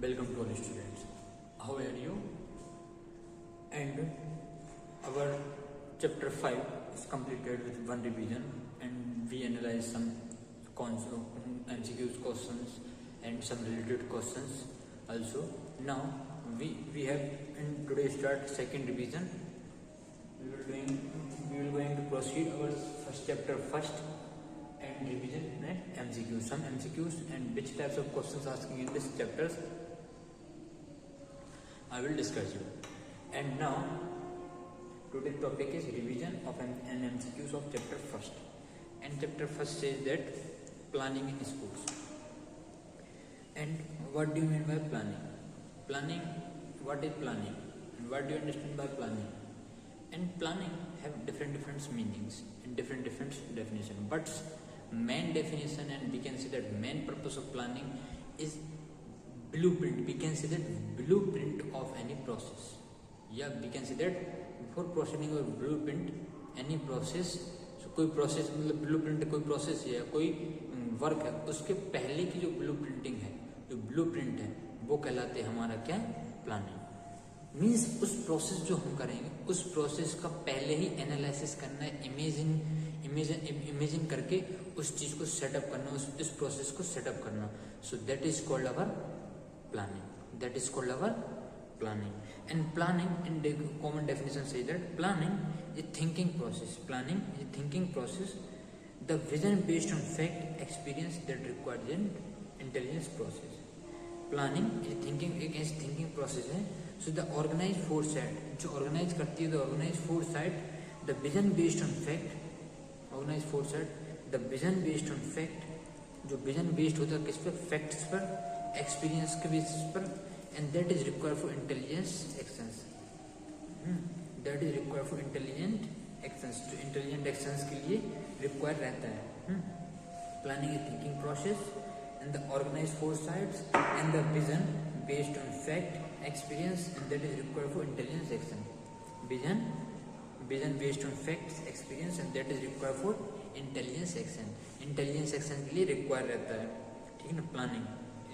Welcome to all students. How are you? And our chapter 5 is completed with one revision, and we analyze some MCQs questions and some related questions also. Now we have in today start second revision. We will going to proceed our first chapter first and revision and MCQs. Some MCQs and which types of questions asking in this chapters I will discuss you. And now today's topic is revision of an MCQs of chapter first. And chapter first says that planning in sports. And what do you mean by planning? Planning, what is planning? And what do you understand by planning? And planning have different meanings and different definition. But main definition, and we can say that main purpose of planning is blueprint. We can say that blueprint of any process. Yeah, we can say that before proceeding or blueprint any process. So कोई process मतलब blueprint कोई process है या कोई work है, उसके पहले की जो blueprinting है, जो blueprint है, वो कहलाते हैं हमारा क्या? प्लानिंग. मीन्स उस प्रोसेस जो हम करेंगे उस प्रोसेस का पहले ही एनालिसिस करना है, इमेजिन करके उस चीज को सेटअप करना, उस प्रोसेस को सेटअप करना. So that is called our planning. That is called our planning. And planning in common definition से that planning is thinking process. Planning is thinking process, the vision based on fact experience that required an intelligence process. Planning is thinking, एक ऐसी thinking process है. So the organize foresight, जो organize करती है, the organize foresight, the vision based on fact, organize foresight, the vision based on fact, जो vision based होता है किस पर? फैक्ट्स पर, एक्सपीरियंस के बेसिस पर. And that is required for intelligence actions. That is required for intelligent actions. जो intelligent actions के लिए रिक्वायर रहता है. Planning is thinking process and the organized foresights and the vision based on fact, experience, and that is required for intelligence action. Vision based on facts, experience, and that is required for intelligence action. Intelligence action के लिए required रहता है, ठीक है ना. Planning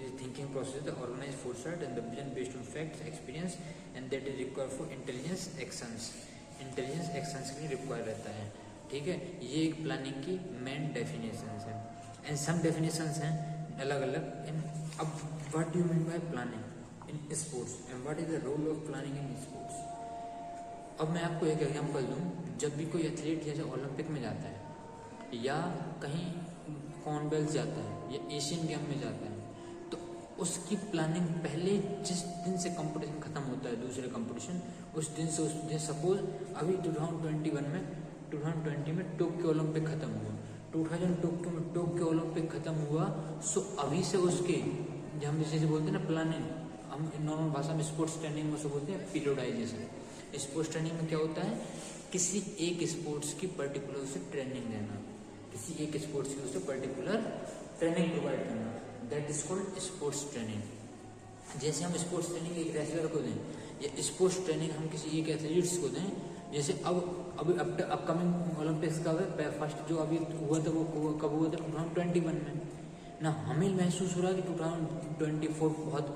is thinking process, the organized foresight and the vision based on facts, experience, and that is required for intelligence actions. Intelligence actions के लिए required रहता है, ठीक है. ये एक प्लानिंग की मेन डेफिनेशंस है. एंड सम डेफिनेशंस हैं अलग अलग. अब what do you mean by planning in sports and what is the role of planning in sports. अब मैं आपको एक एग्जांपल दूं. जब भी कोई एथलीट जैसे ओलंपिक में जाता है या कहीं कॉमनवेल्थ जाता है या एशियन गेम में जाता है, तो उसकी प्लानिंग पहले जिस दिन से कंपटीशन खत्म होता है, दूसरे कंपटीशन, उस दिन सपोज अभी 2020 में टोक्यो ओलंपिक खत्म हुआ. 2002 में टोक्यो ओलंपिक खत्म हुआ. सो अभी से उसके जो हम जैसे बोलते हैं ना प्लानिंग, हम नॉर्मल भाषा में स्पोर्ट्स ट्रेनिंग में उसे बोलते हैं पीरियोडाइजेशन. स्पोर्ट्स ट्रेनिंग में क्या होता है? किसी एक स्पोर्ट्स की पर्टिकुलर उसे ट्रेनिंग देना, किसी एक स्पोर्ट्स की उसे पर्टिकुलर ट्रेनिंग प्रोवाइड करना. That is called sports training. जैसे हम स्पोर्ट्स ट्रेनिंग एक रेसलर को दें या स्पोर्ट्स ट्रेनिंग हम किसी एक एथलीट्स को दें. जैसे अभी अपकमिंग ओलंपिक्स का फर्स्ट जो अभी हुआ था वो कब हुआ था? 2021 में ना. हमें महसूस हो रहा है कि 2024 बहुत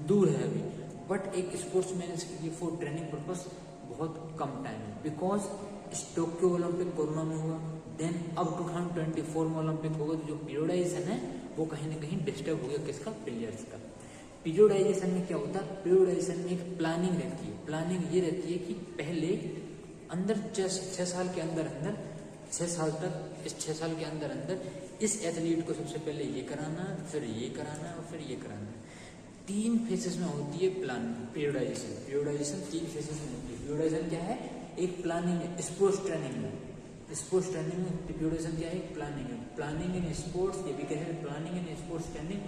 दूर है अभी, बट एक स्पोर्ट्स मैन के लिए फॉर ट्रेनिंग पर्पस बहुत कम टाइम है. बिकॉज टोक्यो ओलंपिक कोरोना में हुआ, देन अब 2024 में ओलंपिक होगा. तो जो पीरियोडाइजेशन है वो कहीं ना कहीं डिस्टर्ब हो गया. किसका? प्लेयर्स का. पीरियोडाइजेशन में क्या होता है? पीरियोडाइजेशन में एक प्लानिंग रहती है. प्लानिंग ये रहती है कि पहले अंदर 6 साल के अंदर 6 साल तक, इस 6 साल के अंदर इस एथलीट को सबसे पहले ये कराना, फिर ये कराना और फिर ये कराना. 3 फेजेस में होती है पीरियोडाइजेशन. पीरियोडाइजेशन 3 फेजेस में होती है. पीरियोडाइजेशन क्या है? एक प्लानिंग है. स्पोर्ट्स ट्रेनिंग में पीरियोडाइजेशन क्या है? एक प्लानिंग है. प्लानिंग इन स्पोर्ट्स, ये भी कहते हैं planning in sports training,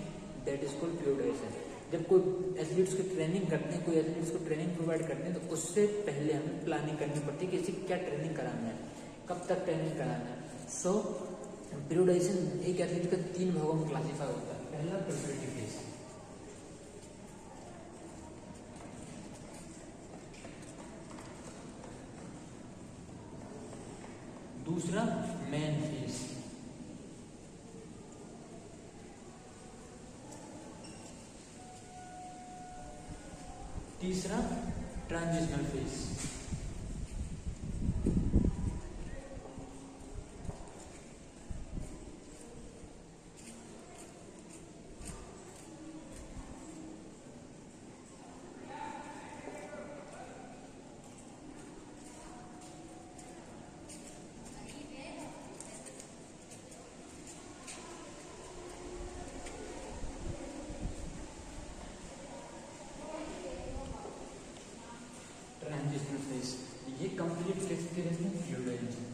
that is called periodization. जब कोई एथलीट्स की ट्रेनिंग करते हैं, कोई एथलीट्स को ट्रेनिंग प्रोवाइड करते हैं, तो उससे पहले हमें प्लानिंग करनी पड़ती है कि इसे क्या ट्रेनिंग कराना है, कब तक ट्रेनिंग कराना है. सो पीरियोडाइजेशन एक एथलीट का 3 भागों में क्लासीफाई होता है. पहला प्रिपरेटरी फेज, दूसरा मेन फेज, तीसरा ट्रांजिशनल फेज। ट्रांजिशनल फेज ये कंप्लीट फेज के रहते हैं फ्लूइडाइजेशन।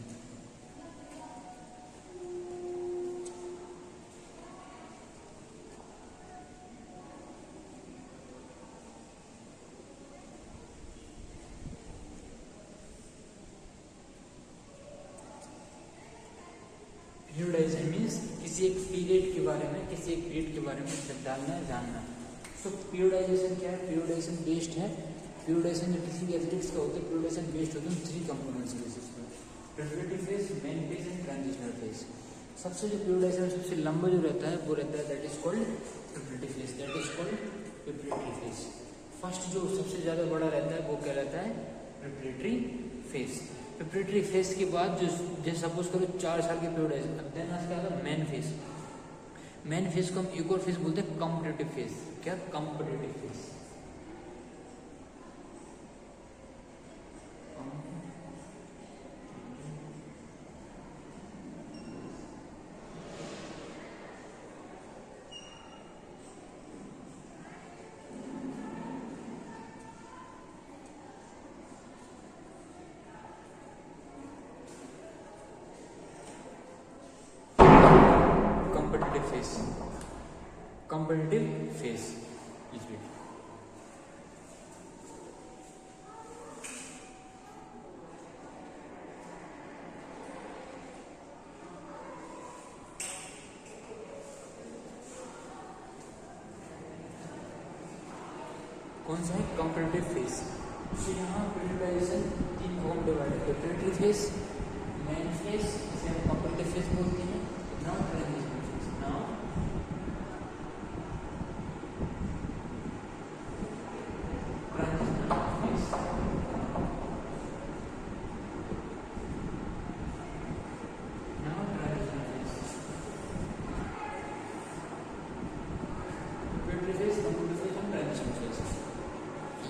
फ्लूइडाइजेशन मीन्स किसी एक पीरियड के बारे में, किसी एक पीरियड के बारे में डालना है, जानना। सो फ्लूइडाइजेशन क्या है? फ्लूइडाइजेशन बेस्ड है। फ्लूइडाइजेशन जो किसी भी एथलेटिक्स का होता है, फ्लूइडाइजेशन बेस्ड होता है 3 कंपोनेंट्स बेसिस पर, preparatory phase, main phase and transitional phase. सबसे जो फ्लूइडाइजेशन सबसे लंबा जो रहता है वो रहता है that is called preparatory phase, that is called preparatory phase. First जो सबसे ज्यादा बड़ा रहता है वो क्या रहता है? Preparatory phase. प्रिपरेटरी फेज के बाद जो सपोज करो 4 साल के फ्लूइडाइजेशन, अब देन क्या आता है? Main phase. मेन फेज को हम एक और फेज बोलते हैं कॉम्पिटिटिव फेज। क्या? Competitive phase. competitive phase is it. कौन सा है? Competitive phase. तो यहाँ प्रिपरेशन 3 को हम डिवाइड करते हैं, प्रिपरेटरी फेज, मेन फेज, जिसे हम कॉम्पिटिटिव फेज बोलते हैं, नाउ ट्रांजिशनल फेज। नाउ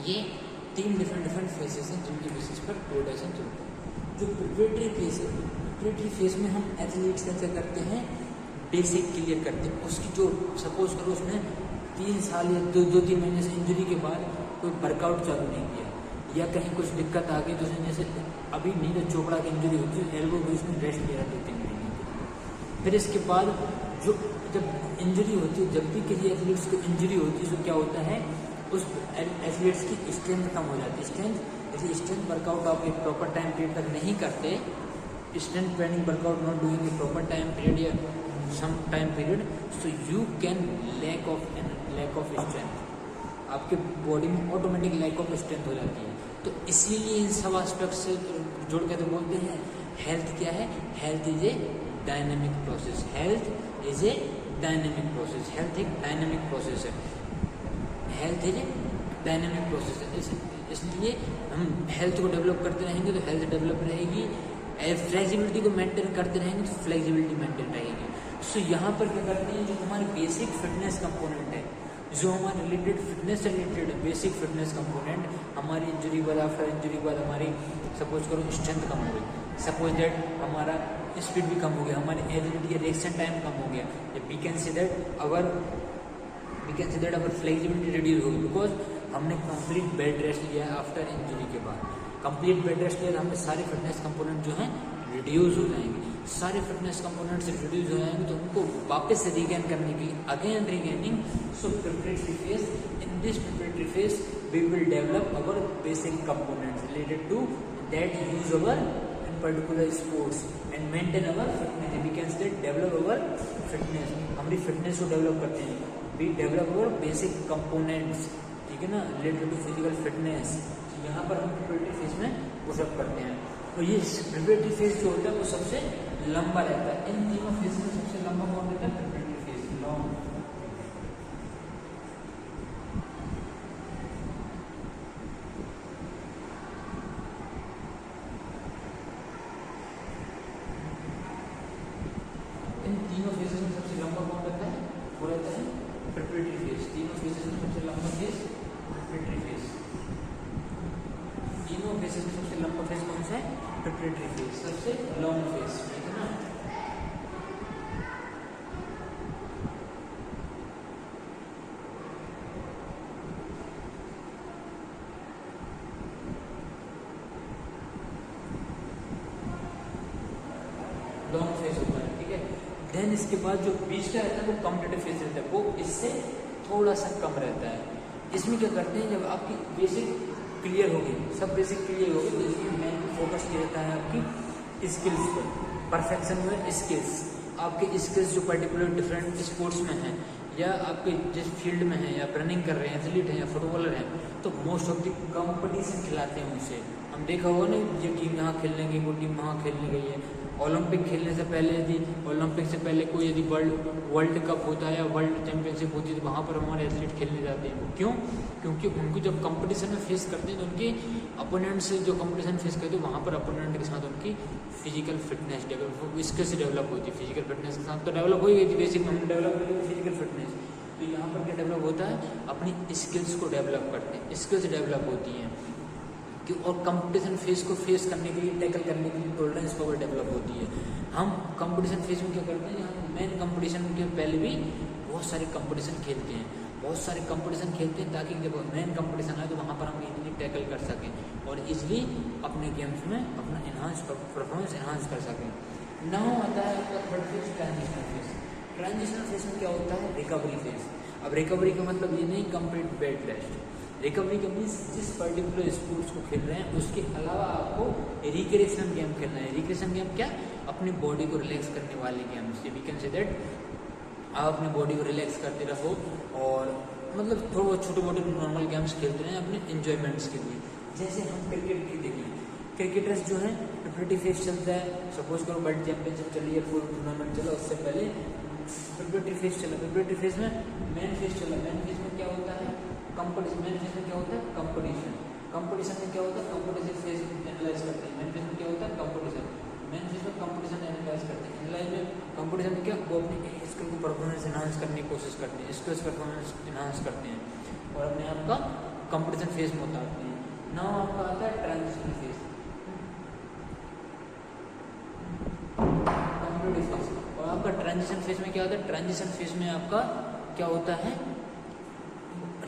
ये 3 डिफरेंट फेजेस हैं जिनके बेसिस पर फ्लूइडाइजेशन चलता है। जो प्रिपरेटरी फेज है, प्रिपरेटरी फेज में हम एथलीट्स कैसे करते हैं? बेसिक क्लियर करते हैं। उसकी जो सपोज करो उसने 3 साल या 2-3 महीने से इंजरी के बाद कोई वर्कआउट चालू नहीं किया या कहीं कुछ दिक्कत आ गई, तो उसने जैसे अभी नीरज चोपड़ा की इंजरी होती है, एल्बो को उसने रेस्ट लिया 2-3 महीने। फिर इसके बाद जो जब इंजरी होती है, जब भी किसी एथलीट्स को इंजरी होती है तो क्या होता है? उस एथलीट्स की स्ट्रेंथ कम हो जाती है। यदि स्ट्रेंथ वर्कआउट आप एक प्रॉपर टाइम पीरियड तक नहीं करते, strength training workout not doing a proper time period या some time period, so you can lack of strength. आपके बॉडी में ऑटोमेटिक लैक ऑफ स्ट्रेंथ हो जाती है। तो इसीलिए इन सब एस्पेक्ट से जोड़ के तो बोलते हैं हेल्थ क्या है? Health is a dynamic process. Health is a dynamic process. Health एक डायनेमिक प्रोसेस है। Health is a dynamic process है। इसलिए हम हेल्थ को डेवलप करते रहेंगे तो हेल्थ डेवलप रहेगी, फ्लेक्सिबिलिटी को मेंटेन करते रहेंगे तो फ्लेक्सिबिलिटी मेंटेन रहेगी। सो यहाँ पर क्या करते हैं? जो हमारे बेसिक फिटनेस कंपोनेंट है, जो हमारे रिलेटेड फिटनेस से रिलेटेड बेसिक फिटनेस कंपोनेंट, हमारी इंजरी बाद, आफ्टर इंजरी बाद हमारी सपोज करो स्ट्रेंथ कम हो गई, सपोज दैट हमारा स्पीड भी कम हो गया, हमारी एबिलिटी या रिएक्शन टाइम कम हो गया, we can see that our flexibility reduce होगी बिकॉज हमने कंप्लीट बेड रेस्ट लिया है आफ्टर इंजरी के बाद। कंप्लीट बेड रेस्ट लिया तो हमें सारे फिटनेस कंपोनेंट जो हैं रिड्यूस हो जाएंगे। सारे फिटनेस कंपोनेंट से रिड्यूस हो जाएंगे तो उनको वापस से रिगेन करने के लिए again regaining. So preparatory phase, in this preparatory phase we will develop our basic components related to that use our in particular sports and maintain our fitness. We can say develop our fitness, हमारी fitness को develop करते हैं। We develop our basic components, ठीक है ना, related to physical fitness. यहाँ पर हम प्रिपरेटरी फेज में वो सब करते हैं। और ये प्रिपरेटरी फेज जो होता है वो सबसे लंबा रहता है। इन तीनों फेज में सबसे लंबा कौन रहता है? Preparatory phase, long. फेसेस में सबसे लंबा फेस प्रिपरेटरी फेस। तीनों फेसेस में सबसे लंबा फेस कौन सा है? प्रिपरेटरी फेस, सबसे लॉन्ग फेस, ठीक है ना। लॉन्ग फेस होता है, ठीक है। देन इसके बाद जो बीच का रहता है वो कम्पिटेटिव फेस रहता है, वो इससे थोड़ा सा कम रहता है। इसमें क्या करते हैं, जब आपकी बेसिक क्लियर होगी, सब बेसिक क्लियर होगी, तो इसमें मेन फोकस ये रहता है आपकी स्किल्स पर, परफेक्शन में स्किल्स। आपके स्किल्स जो पर्टिकुलर डिफरेंट स्पोर्ट्स में हैं या आपके जिस फील्ड में है, या रनिंग कर रहे हैं, एथलीट हैं या फुटबॉलर हैं, तो मोस्ट ऑफ द कंपटीशन खिलाते हैं उनसे। हम देखा होगा ना, ये टीम यहाँ खेलने गई, वो टीम वहाँ खेलने गई है। ओलंपिक खेलने से पहले यदि ओलंपिक से पहले कोई यदि वर्ल्ड कप होता है या वर्ल्ड चैंपियनशिप होती है, तो वहाँ पर हमारे एथलीट खेलने जाते हैं। क्यों? क्योंकि उनको जब कंपटीशन में फेस करते हैं तो उनके अपोनेंट से जो कंपटीशन फेस करते हैं वहाँ पर अपोनेंट के साथ उनकी फिजिकल फिटनेस डेवलप, इसके से डेवलप होती है। फिजिकल फिटनेस के साथ तो डेवलप हो ही गई थी, बेसिक हम डेवलप करेंगे फिजिकल फिटनेस। तो यहाँ पर क्या डेवलप होता है, अपनी स्किल्स को डेवलप करते हैं, स्किल्स डेवलप होती हैं। और कंपटीशन फेज को फेस करने के लिए, टैकल करने के लिए टॉलरेंस पावर डेवलप होती है। हम कंपटीशन फेज में क्या करते हैं, हम मेन कंपटीशन के पहले भी बहुत सारे कंपटीशन खेलते हैं, बहुत सारे कंपटीशन खेलते हैं, ताकि जब मेन कंपटीशन आए तो वहाँ पर हम इजीली टैकल कर सकें और इजीली अपने गेम्स में अपना परफॉर्मेंस एनहांस कर सकें। नाउ आता है आपका third phase, transitional phase. Transitional phase में क्या होता है, रिकवरी फेज। अब रिकवरी का मतलब ये नहीं कंप्लीट बेड रेस्ट। रिकवरी का मीन्स जिस पर्टिकुलर स्पोर्ट्स को खेल रहे हैं उसके अलावा आपको रिक्रिएशन गेम खेलना है। रिक्रिएशन गेम क्या? अपनी बॉडी को रिलैक्स करने वाले games. We can say that आप अपनी बॉडी को रिलैक्स करते रहो और मतलब थोड़ा बहुत छोटे मोटे नॉर्मल गेम्स खेलते रहें अपने एंजॉयमेंट्स के लिए। जैसे हम क्रिकेट की देखिए, क्रिकेटर्स जो हैं प्रिपरेटरी फेज चलता है, सपोज करो वर्ल्ड चैंपियनशिप चली है, फुल टूर्नामेंट चला, उससे पहले प्रिपरेटरी फेज चला। प्रिपरेटरी फेज में मेन फेज चला। मेन फेज में क्या होता है, कंपटीशन। मेन फेज में क्या होता है, कंपटीशन। कंपटीशन में क्या होता है, कंपटीशन फेज एनालाइज करते हैं। मेन फेज में क्या होता है, कंपटीशन। मेन फेज में कंपटीशन एनालाइज करते हैं। एनालाइज में कंपटीशन में क्या, वो अपनी स्किल को परफॉर्मेंस एनहांस करने की कोशिश करते हैं, स्किल्स परफॉर्मेंस एनहांस करते हैं और अपने आप का कंपटीशन फेज में उतारते हैं। नाउ आपका आता है ट्रांजिशन फेज, कंपटीटिव फेज। और आपका ट्रांजिशन फेज में क्या होता है, ट्रांजिशन फेज में आपका क्या होता है,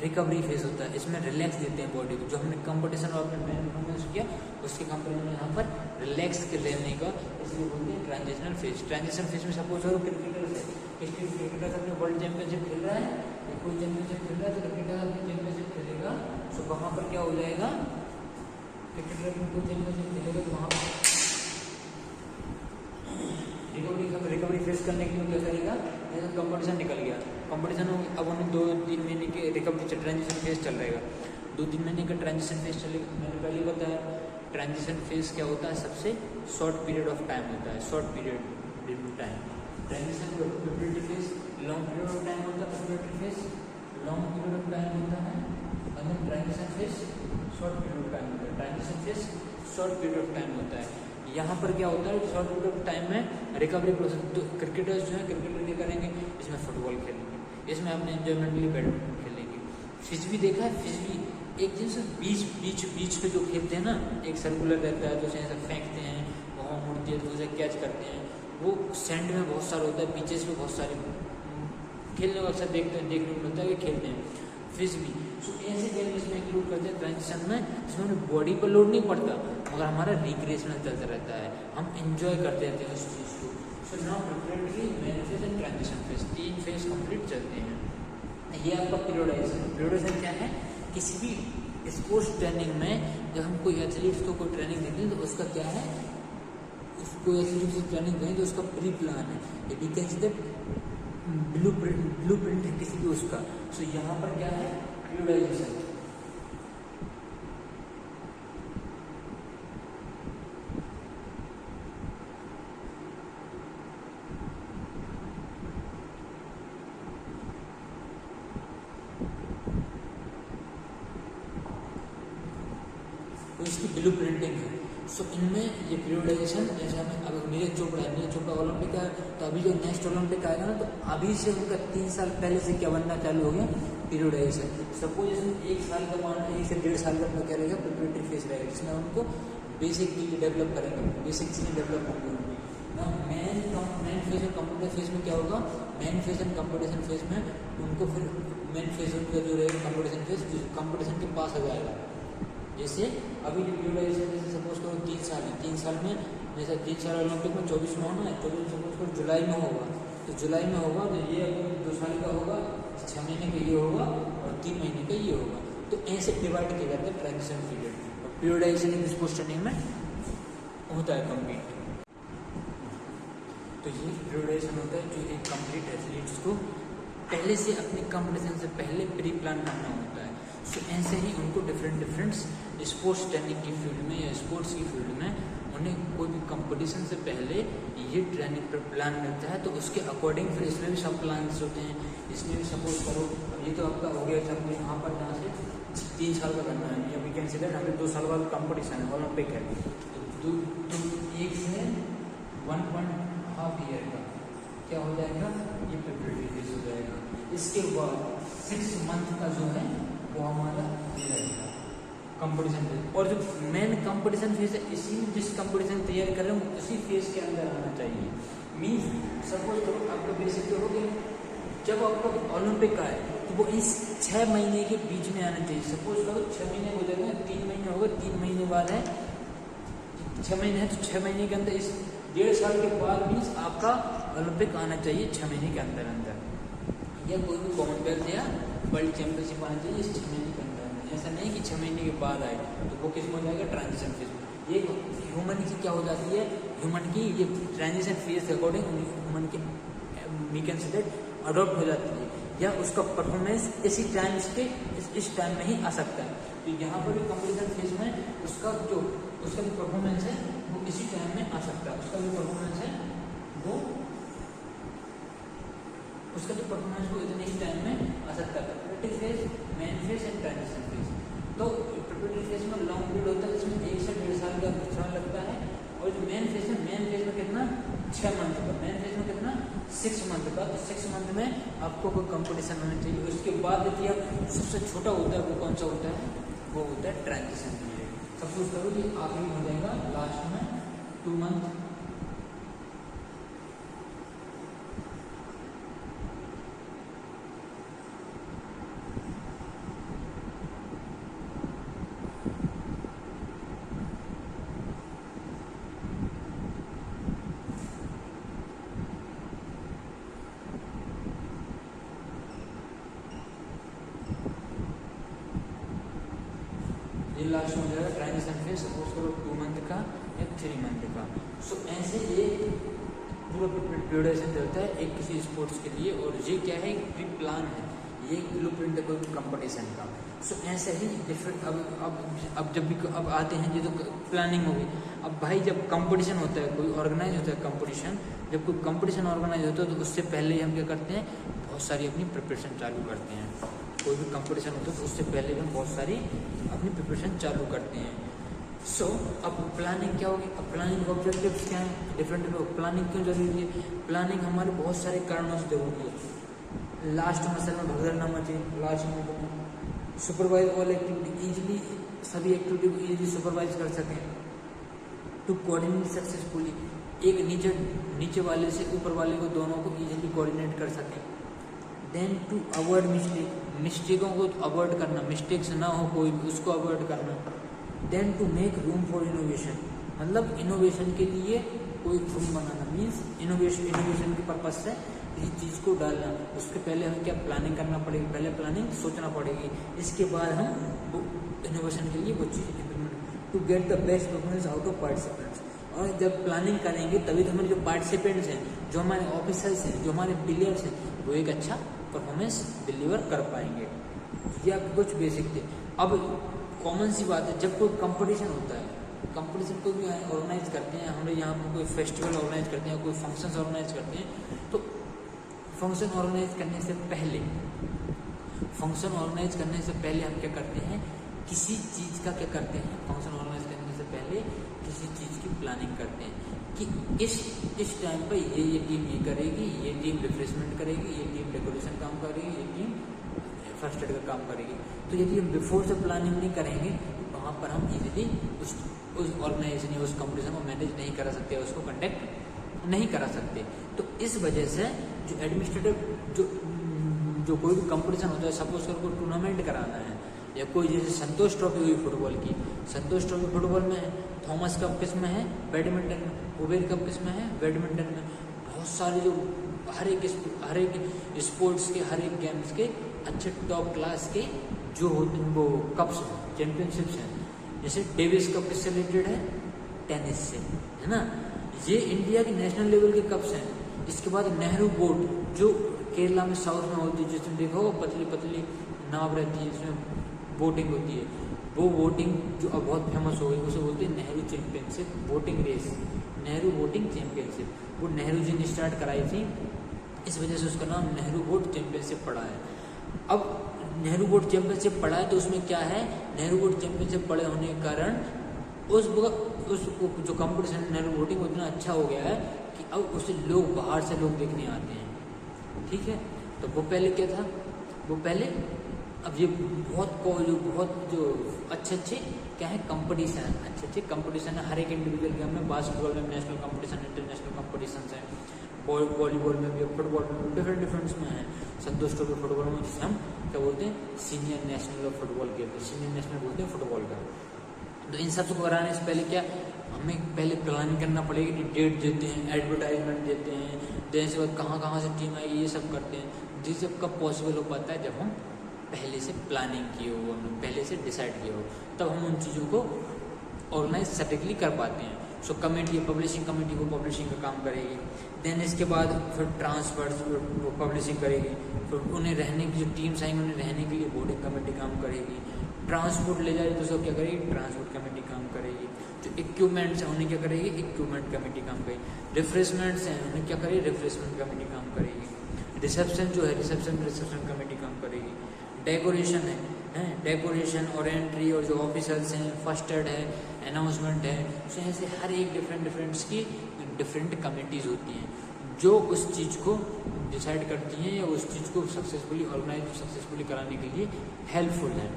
रिकवरी फेज होता है। इसमें रिलैक्स देते हैं बॉडी को। जो हमने कंपटीशन और अपने मेन परफॉर्मेंस किया उसके कंपेरिजन में यहाँ पर रिलैक्स के लेने का, इसलिए बोलते हैं ट्रांजिशनल फेज। ट्रांजिशन फेज में सपोज करो क्रिकेटर्स है, क्रिकेटर्स अपने वर्ल्ड चैंपियनशिप खेल रहा है या कोई चैंपियनशिप खेल रहा है, तो क्रिकेटर अपनी चैंपियनशिप खेलेगा, तो वहाँ पर क्या हो जाएगा, क्रिकेटर अपनी कोई चैंपियनशिप खेलेगा तो वहाँ पर रिकवरी फेस करने के लिए क्या करेगा, जैसे कंपटीशन निकल गया, कंपटीशन हो, अब हमें 2-3 महीने के रिकवरी ट्रांजिशन फेज चल रहेगा, 2-3 महीने का ट्रांजिशन फेज चलेगा। मैंने पहले बताया ट्रांजिशन फेज क्या होता है, सबसे शॉर्ट पीरियड ऑफ टाइम होता है, short period time. Transition preparatory phase long period of time होता है, preparatory phase long period of time होता है, और transition phase short period of time होता है। Transition phase short period of time होता है। यहाँ पर क्या होता है, शॉर्ट पीरियड ऑफ टाइम में रिकवरी प्रोसेस। तो क्रिकेटर्स जो है, क्रिकेटर क्या करेंगे, इसमें फुटबॉल खेलेंगे, इसमें अपने एंजॉयमेंट के लिए बैडमिंटन खेलेंगे। फिज भी देखा है, फिज भी एक दिन से बीच पे जो खेलते हैं ना, एक सर्कुलर रहता है, तो उसे ऐसा फेंकते हैं, वहाँ मुड़ती है तो उसे कैच करते हैं। वो सैंड में बहुत सारा होता है, बीचेस पे बहुत सारे खेलने को अक्सर देखने को मिलता है कि खेलते हैं। फिज भी तो ऐसे गेम इसमें इंक्लूड करते हैं ट्रांजिशन में, जिसमें बॉडी पर लोड नहीं पड़ता मगर हमारा रिक्रिएशनल चलता रहता है, हम एंजॉय करते रहते हैं उस चीज़ को। So now preparatory, main phase and transition phase, 3 phase complete चलते हैं। ये आपका पीरियोडाइजेशन। पीरियोडाइजेशन क्या है, किसी भी स्पोर्ट्स ट्रेनिंग में जब हम कोई एथलीट्स को कोई ट्रेनिंग देते हैं तो उसका क्या है, उसको एथलीट्स को ट्रेनिंग दें तो उसका प्री प्लान है, यदि कैसे ब्लू प्रिंट है किसी भी उसका। सो यहाँ पर क्या है, पीरियोडाइजेशन। तो इसकी ब्लू प्रिंटिंग है। सो इनमें ये पीरियडाइजेशन, जैसे हमें अब नीरज चोपड़ा ओलंपिक है, तो अभी जो नेक्स्ट ओलंपिक आएगा ना, तो अभी से उनका 3 साल पहले से क्या बनना चालू हो गया, पीरियडाइजेशन। सपोज इसमें 1 साल का मान 1 से 1.5 साल का क्या रहेगा, प्रिपरेटरी फेज रहेगा, जिसमें उनको बेसिक चीज़ें डेवलप करेंगे, बेसिक चीज़ें डेवलप होंगी उनकी। मेन फेज और कंप्यूटर फेज में क्या होगा, main phase and competition phase में उनको फिर मेन फेज उनका जो रहेगा कंपटीशन फेज, कंपटीशन के पास आ जाएगा। जैसे अभी जो पीरियडाइजेशन, जैसे सपोज करो 3 साल है, 3 साल में जैसे 3 साल ओलंपिक में 24 में होना है, 24 सपोज करो जुलाई में होगा, तो जुलाई में होगा तो ये 2 साल का होगा, 6 महीने का ये होगा और 3 महीने का ये होगा। तो ऐसे डिवाइड किया जाता है ट्रांजिशन पीरियड। और पीरियडाइजेशन इन स्पोर्ट्स ट्रेनिंग में होता है कंप्लीट। तो ये पीरियडाइजेशन होता है जो एक कंप्लीट एथलीट्स को पहले से अपने कंपटीशन से पहले प्री प्लान करना होता है। सो ऐसे ही उनको डिफरेंट स्पोर्ट्स ट्रेनिंग की फील्ड में या स्पोर्ट्स की फील्ड में उन्हें कोई भी कंपटीशन से पहले ये ट्रेनिंग पर प्लान मिलता है। तो उसके अकॉर्डिंग फिर इसमें भी सब प्लान्स होते हैं। इसमें भी सपोज करो ये तो आपका हो गया, जब यहाँ पर जहाँ से 3 साल का करना है, या वी कंसिडर हमें 2 साल बाद कंपटीशन है, ओलंपिक है, तो 1 से 1.5 ईयर का क्या हो जाएगा, ये प्रिपरेटरी फेज हो जाएगा। इसके बाद 6 मंथ का जो है वो हमारा ये रहेगा कंपटीशन फेज। और जो मेन कंपटीशन फेज है, इसी में जिस कंपटीशन तैयार कर रहे हो उसी फेज के अंदर आना चाहिए। मीन्स सपोज करो आपका बेसिक जो हो गया, जब आपका ओलंपिक आए तो वो इस 6 महीने के बीच में आना चाहिए। सपोज करो 6 महीने हो जाएगा, 3 महीने हो गए, 3 महीने बाद है 6 महीने है, तो 6 महीने के अंदर इस 1.5 साल के बाद मीन्स आपका ओलंपिक आना चाहिए 6 महीने के अंदर अंदर, या कोई भी कॉमनवेल्थ या वर्ल्ड चैंपियनशिप आना चाहिए इस 6 महीने के अंदर। ऐसा नहीं कि 6 महीने के बाद आए, तो वो किस में हो जाएगा, ट्रांजिशन फेज। ये ह्यूमन की क्या हो जाती है, ह्यूमन की ये ट्रांजिशन फेज के अकॉर्डिंग ह्यूमन की we can say that adopt हो जाती है, या उसका परफॉर्मेंस इसी टाइम के इस टाइम में ही आ सकता है। तो यहाँ पर भी कंपटीशन फेज में उसका जो परफॉर्मेंस है वो इसी टाइम में आ सकता है। उसका जो परफॉर्मेंस है वो इतने ही टाइम में आ सकता है। Preparatory phase, main phase and transition phase. तो प्रिपरेटरी फेज में लॉन्ग पीरियड होता है, इसमें 1 से 1.5 साल का समय लगता है। और जो मेन फेज है, मेन फेज में कितना 6 मंथ का, मेन फेज में कितना 6 मंथ का। तो 6 मंथ में आपको कोई कंपटीशन होना चाहिए। उसके बाद देखिए सबसे छोटा होता है वो कौन सा होता है, वो होता है ट्रांजिशन पीरियड। सपोज करो कि आखिरी हो जाएगा लास्ट में 2 मंथ, ये लास्ट हो जाएगा ट्रांजिशन फेज। सपोज करो 2 मंथ का या 3 मंथ का। सो ऐसे ये पूरा प्रिपरेशन चलता है एक किसी स्पोर्ट्स के लिए। और ये क्या है, एक प्री प्लान है, ये ब्लूप्रिंट है कोई कंपटीशन का। सो ऐसे ही डिफरेंट अब जब भी अब आते हैं, ये तो प्लानिंग होगी। अब भाई जब कंपटीशन होता है, कोई ऑर्गेनाइज होता है कंपटीशन, जब कोई कंपटीशन ऑर्गेनाइज होता है तो उससे पहले हम क्या करते हैं, बहुत सारी अपनी प्रिपरेशन चालू करते हैं। कोई भी कंपटीशन होता है तो उससे पहले हम बहुत सारी अपनी प्रिपरेशन चालू करते हैं। सो अब प्लानिंग क्या होगी, अब प्लानिंग ऑब्जेक्टिव्स क्या हैं, डिफरेंट प्लानिंग क्यों जरूरी है। प्लानिंग हमारे बहुत सारे कारणों से जरूरी है। लास्ट मसल में भगदड़ ना मचे, लास्ट में सुपरवाइज ऑल एक्टिविटी, ईजिली सभी एक्टिविटी को ईजिली सुपरवाइज कर सकें। टू कोऑर्डिनेट सक्सेसफुली, एक नीचे वाले से ऊपर वाले को दोनों को ईजिली कोऑर्डिनेट कर सकें। देन टू अवॉइड मिस्टेकों को अवॉइड करना, मिस्टेक्स ना हो कोई भी, उसको अवॉइड करना। Then to make room for innovation, मतलब इनोवेशन के लिए कोई रूम बनाना, मीन्स इनोवेशन के पर्पज से किसी चीज़ को डालना। उसके पहले हमें क्या प्लानिंग करना पड़ेगी, पहले प्लानिंग सोचना पड़ेगी, इसके बाद हम वो इनोवेशन के लिए वो चीज़ implement. To get the best performance out of participants, और जब प्लानिंग करेंगे तभी तो हमारे जो पार्टिसिपेंट्स हैं, जो हमारे ऑफिसर्स हैं, जो हमारे प्लेयर्स हैं, वो एक अच्छा परफॉर्मेंस डिलीवर कर पाएंगे। ये आपके कुछ बेसिक थे। अब कॉमन सी बात है, जब कोई कंपटीशन होता है, कंपटीशन को भी ऑर्गेनाइज करते हैं, हमारे यहाँ पर कोई फेस्टिवल ऑर्गेनाइज करते हैं, कोई फंक्शंस ऑर्गेनाइज करते हैं, तो फंक्शन ऑर्गेनाइज करने से पहले हम क्या करते हैं, किसी चीज़ का क्या करते हैं, फंक्शन ऑर्गेनाइज करने करने से पहले किसी चीज़ की प्लानिंग करते हैं कि इस टाइम पर ये टीम ये करेगी, ये टीम रिफ्रेशमेंट करेगी, ये टीम डेकोरेशन काम करेगी, ये टीम फर्स्ट एड का काम करेगी। तो यदि हम बिफोर से प्लानिंग नहीं करेंगे तो वहाँ पर हम इजीली उस ऑर्गेनाइजेशन या उस कंपटीशन को मैनेज नहीं करा सकते, उसको कंडक्ट नहीं करा सकते। तो इस वजह से जो एडमिनिस्ट्रेटिव जो कोई भी कंपटीशन होता है, सपोज कर कोई टूर्नामेंट कराना है या कोई जैसे संतोष ट्रॉफी हुई फुटबॉल की, संतोष ट्रॉफी फुटबॉल में है, थॉमस कप किस में है, बैडमिंटन में, कुबेर कप किस में है, बैडमिंटन में। बहुत सारे जो हर एक स्पोर्ट्स के, हर एक गेम्स के अच्छे टॉप क्लास के जो होते हैं वो कप्स हैं, चैंपियनशिप्स हैं। जैसे डेविस कप किससे रिलेटेड है, टेनिस से, है ना। ये इंडिया के नेशनल लेवल के कप्स हैं। इसके बाद नेहरू बोट जो केरला में साउथ में होती है, जिसमें देखो पतली पतली नाव रहती है, जिसमें बोटिंग होती है, वो बोटिंग जो अब बहुत फेमस हो गई, उसे बोलते हैं Nehru championship boating race, Nehru boating championship. वो नेहरू जी ने स्टार्ट कराई थी, इस वजह से उसका नाम नेहरू बोट चैंपियनशिप पड़ा है। अब नेहरू बोट चैंपियनशिप पड़ा है तो उसमें क्या है, नेहरू बोट चैंपियनशिप पड़े होने के कारण उस जो कंपटीशन नेहरू बोटिंग उतना अच्छा हो गया है कि अब उसे लोग बाहर से लोग देखने आते हैं। ठीक है, तो वो पहले क्या था, वो पहले अब ये बहुत जो अच्छे क्या है कंपटीशन, अच्छे कंपटीशन है। हर एक इंडिविजुअल गेम में, बास्केटबॉल में नेशनल कंपटीशन, इंटरनेशनल कंपटीशन है, वॉलीबॉल में भी, फुटबॉल में भी, डिफरेंट में है। संतोष ट्रॉफी फुटबॉल में जिसे हम क्या बोलते हैं, सीनियर नेशनल और फुटबॉल के, सीनियर नेशनल बोलते हैं फुटबॉल का। तो इन सब को कराने से पहले क्या, हमें पहले प्लानिंग करना पड़ेगी कि डेट देते हैं, एडवर्टाइजमेंट देते हैं, देने से बाद कहाँ से टीम आएगी, ये सब करते हैं। ये सब कब पॉसिबल हो पाता है, जब हम पहले से प्लानिंग किए हो, हमने पहले से डिसाइड किया हो, तब हम उन चीज़ों को ऑर्गेनाइज सटिकली कर पाते हैं। सो कमेटी, पब्लिशिंग कमेटी को पब्लिशिंग का काम करेगी। देन इसके बाद फिर ट्रांसफर्स वो पब्लिशिंग करेगी। फिर उन्हें रहने की जो टीम्स आएंगे उन्हें रहने के लिए बोर्डिंग कमेटी काम करेगी। ट्रांसपोर्ट ले जाए तो सब क्या करेगी, ट्रांसपोर्ट कमेटी काम करेगी। जो इक्विपमेंट्स हैं उन्हें क्या करेगी, इक्विपमेंट कमेटी काम करेगी। रिफ्रेशमेंट्स हैं उन्हें क्या करेगी, रिफ्रेशमेंट कमेटी काम करेगी। रिसेप्शन जो है, रिसेप्शन कमेटी काम करेगी। डेकोरेशन है डेकोरेशन और एंट्री और जो ऑफिसर्स हैं, फर्स्ट एड है, अनाउंसमेंट है, तो ऐसे हर एक डिफरेंट्स की डिफरेंट कमेटीज़ होती हैं जो उस चीज़ को डिसाइड करती हैं या उस चीज़ को सक्सेसफुली ऑर्गेनाइज, सक्सेसफुली कराने के लिए हेल्पफुल है।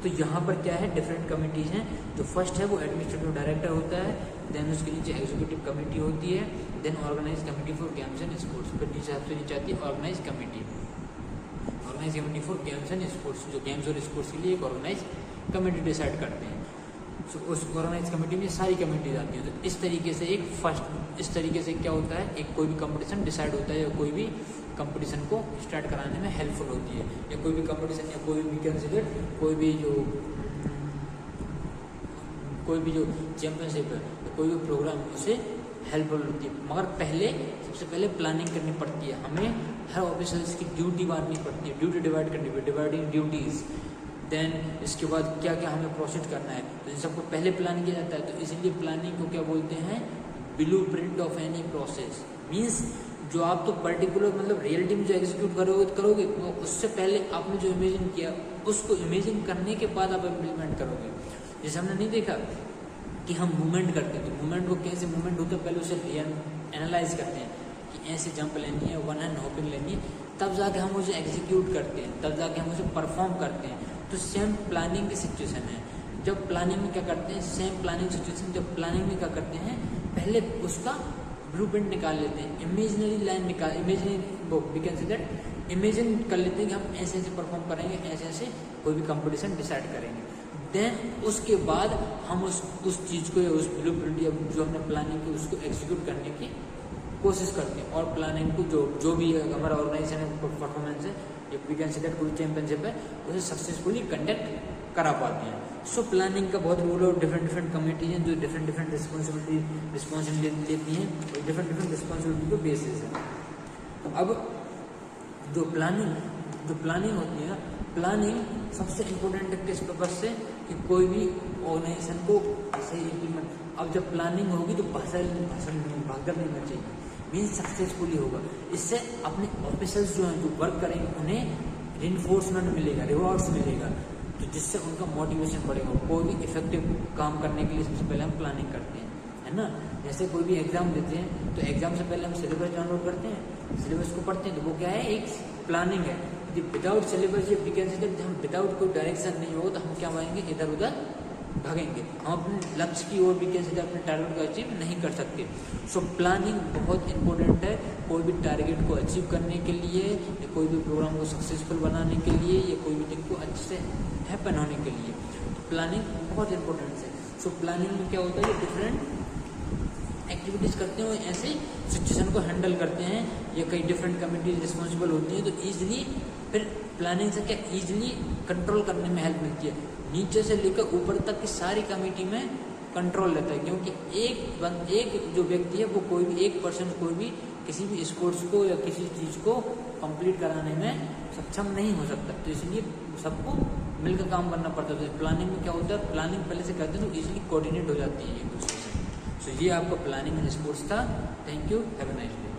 तो यहाँ पर क्या है, डिफरेंट कमेटीज़ हैं। जो फर्स्ट है वो एडमिनिस्ट्रेटिव डायरेक्टर होता है, देन उसके नीचे एग्जीक्यूटिव कमेटी होती है, then organize committee for games and sports, फिर नीचे सबसे नीचे आती है organize committee for games and sports, जो गेम्स और स्पोर्ट्स के लिए एक ऑर्गेनाइज कमेटी डिसाइड करते हैं। सो उस ऑर्गेनाइज कमेटी में सारी कमेटीज आती हैं। तो इस तरीके से क्या होता है, एक कोई भी कंपटीशन डिसाइड होता है या कोई भी कंपटीशन को स्टार्ट कराने में हेल्पफुल होती है, या कोई भी कंपटीशन या कोई भी कंसिडर कोई भी जो चैंपियनशिप है, कोई भी प्रोग्राम उसे हेल्पफुल होती है। मगर सबसे पहले प्लानिंग करनी पड़ती है। हमें हर ऑफिसर्स की ड्यूटी बांटनी पड़ती है, ड्यूटी डिवाइड करनी पड़ती है, डिवाइडिंग ड्यूटीज़। देन इसके बाद क्या क्या हमें प्रोसीड करना है, तो इन सबको पहले प्लान किया जाता है। तो इसीलिए प्लानिंग को क्या बोलते हैं, blueprint of any process. Means जो आप तो पर्टिकुलर मतलब रियलिटी में जो एग्जीक्यूट करोगे वो उससे पहले आपने जो इमेजिन किया उसको इमेजिन करने के बाद आप इम्प्लीमेंट करोगे। जैसे हमने नहीं देखा कि हम मूवमेंट करते हैं, तो मूवमेंट को कैसे मूवमेंट होता है, पहले उसे एनालाइज करते हैं कि ऐसे जंप लेनी है, वन हैंड हॉपिंग लेनी है, तब जाके हम उसे एग्जीक्यूट करते हैं, तब जाके हम उसे परफॉर्म करते हैं। तो सेम प्लानिंग की सिचुएशन है। जब प्लानिंग में क्या करते हैं, सेम प्लानिंग सिचुएशन, जब प्लानिंग में क्या करते हैं, पहले उसका ब्लूप्रिंट निकाल लेते हैं, इमेजिनरी लाइन इमेजिन कर लेते हैं कि हम ऐसे ऐसे परफॉर्म करेंगे, ऐसे ऐसे कोई भी कंपटीशन डिसाइड करेंगे। देन उसके बाद हम उस चीज़ को या उस ब्लूप्रिंट या जो हमने प्लानिंग की उसको एग्जीक्यूट करने की कोशिश करते हैं, और प्लानिंग को जो भी हमारा ऑर्गेनाइजेशन परफॉर्मेंस है, या वी कैन से दैट कोई चैंपियनशिप है, उसे सक्सेसफुली कंडक्ट करा पाते हैं। सो प्लानिंग का बहुत रूल और डिफरेंट कमेटी हैं जो डिफरेंट रिस्पॉन्सिबिलिटी लेती हैं, और डिफरेंट रिस्पॉन्सिबिलिटी पे बेसिस है। अब जो प्लानिंग होती है, प्लानिंग सबसे इम्पोर्टेंट है किस पर्पज से, कि कोई भी ऑर्गेनाइजेशन को सही इम्प्लीमेंट। अब जब प्लानिंग होगी तो भागदड़ नहीं होना चाहिए, मीन्स सक्सेसफुली होगा। इससे अपने ऑफिसर्स जो हैं, जो वर्क करेंगे, उन्हें रिइंफोर्समेंट मिलेगा, रिवॉर्ड्स मिलेगा। तो जिससे उनका मोटिवेशन बढ़ेगा। कोई भी इफेक्टिव काम करने के लिए सबसे पहले हम प्लानिंग करते हैं, है ना। जैसे कोई भी एग्जाम देते हैं तो एग्जाम से पहले हम सिलेबस डाउनलोड करते हैं, सिलेबस को पढ़ते हैं, तो वो क्या है, एक प्लानिंग है। विदाउट सिलेबस या हम विदाउट कोई डायरेक्शन नहीं हो तो हम क्या मानेंगे, इधर उधर भागेंगे, हम अपने लक्ष्य की ओर भी कैसे अपने टारगेट को अचीव नहीं कर सकते। सो प्लानिंग बहुत इंपॉर्टेंट है कोई भी टारगेट को अचीव करने के लिए, या कोई भी प्रोग्राम को सक्सेसफुल बनाने के लिए, या कोई भी थिंग को अच्छे से हैपन होने के लिए प्लानिंग बहुत इंपॉर्टेंट है। सो प्लानिंग में क्या होता है, डिफरेंट एक्टिविटीज़ करते हैं, ऐसे सिचुएशन को हैंडल करते हैं, या कई डिफरेंट कमिटीज रिस्पॉन्सिबल होती हैं, तो ईजिली फिर प्लानिंग से क्या ईजिली कंट्रोल करने में हेल्प मिलती है। नीचे से लेकर ऊपर तक की सारी कमेटी में कंट्रोल रहता है, क्योंकि एक जो व्यक्ति है वो कोई भी एक पर्सन कोई भी किसी भी स्पोर्ट्स को या किसी चीज़ को कंप्लीट कराने में सक्षम नहीं हो सकता, तो इसलिए सबको मिलकर काम करना पड़ता है। तो प्लानिंग में क्या होता है, प्लानिंग पहले से करते हैं तो ईजिली कोऑर्डिनेट हो जाती है ये कुछ चीज़ें। सो ये आपका प्लानिंग इन स्पोर्ट्स था। Thank you, have a nice day.